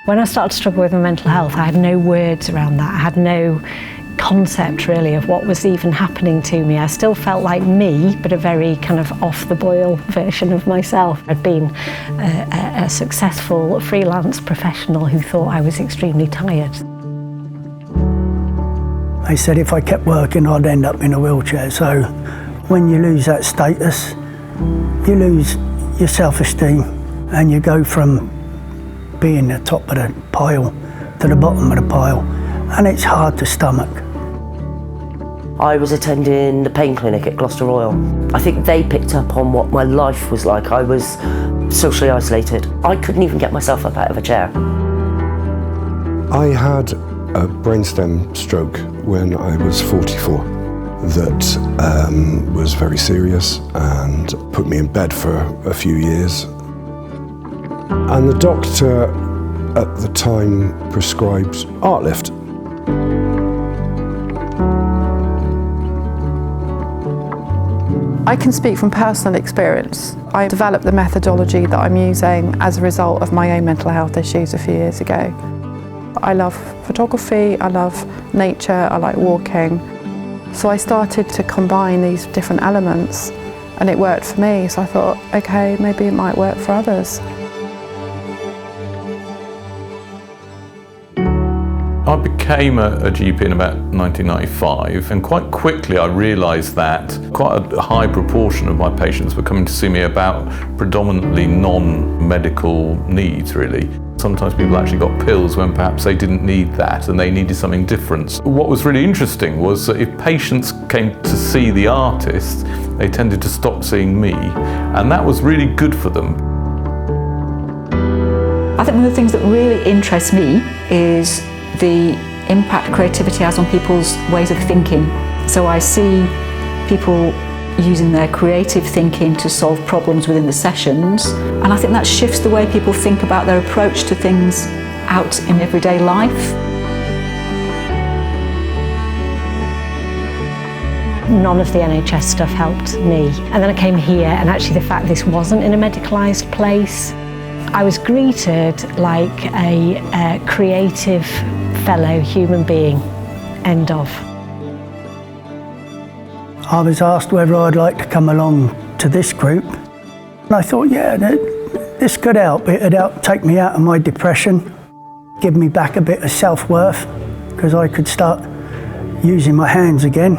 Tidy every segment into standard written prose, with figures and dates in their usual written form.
When I started to struggle with my mental health, I had no words around that. I had no concept really of what was even happening to me. I still felt like me, but a very kind of off-the-boil version of myself. I'd been a successful freelance professional who thought I was extremely tired. They said if I kept working, I'd end up in a wheelchair. So when you lose that status, you lose your self-esteem and you go from being the top of the pile to the bottom of the pile, and it's hard to stomach. I was attending the pain clinic at Gloucester Royal. I think they picked up on what my life was like. I was socially isolated. I couldn't even get myself up out of a chair. I had a brainstem stroke when I was 44 that was very serious and put me in bed for a few years. And the doctor at the time prescribed Artlift. I can speak from personal experience. I developed the methodology that I'm using as a result of my own mental health issues a few years ago. I love photography, I love nature, I like walking. So I started to combine these different elements and it worked for me. So I thought, okay, maybe it might work for others. I became a GP in about 1995, and quite quickly I realised that quite a high proportion of my patients were coming to see me about predominantly non-medical needs, really. Sometimes people actually got pills when perhaps they didn't need that and they needed something different. What was really interesting was that if patients came to see the artist, they tended to stop seeing me, and that was really good for them. I think one of the things that really interests me is the impact creativity has on people's ways of thinking. So I see people using their creative thinking to solve problems within the sessions, and I think that shifts the way people think about their approach to things out in everyday life. None of the NHS stuff helped me. And then I came here, and actually the fact this wasn't in a medicalised place, I was greeted like a creative fellow human being. End of. I was asked whether I'd like to come along to this group. And I thought, yeah, this could help. It'd help take me out of my depression, give me back a bit of self-worth, because I could start using my hands again.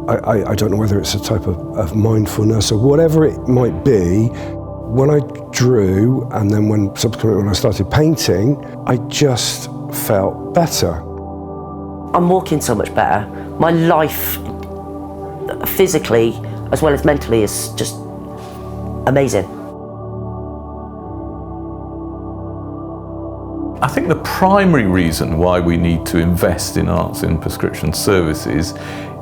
I don't know whether it's a type of mindfulness or whatever it might be. When I drew, and then subsequently when I started painting, I just felt better. I'm walking so much better. My life, physically as well as mentally, is just amazing. I think the primary reason why we need to invest in arts in prescription services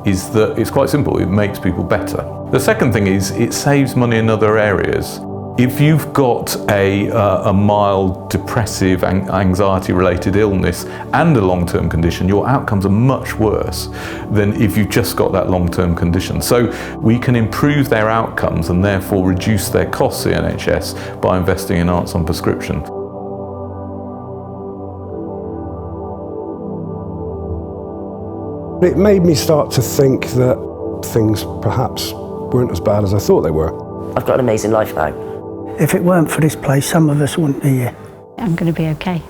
is that it's quite simple, it makes people better. The second thing is it saves money in other areas. If you've got a mild depressive, anxiety-related illness and a long-term condition, your outcomes are much worse than if you've just got that long-term condition. So we can improve their outcomes and therefore reduce their costs, the NHS, by investing in arts on prescription. It made me start to think that things perhaps weren't as bad as I thought they were. I've got an amazing life now. If it weren't for this place, some of us wouldn't be here. I'm going to be okay.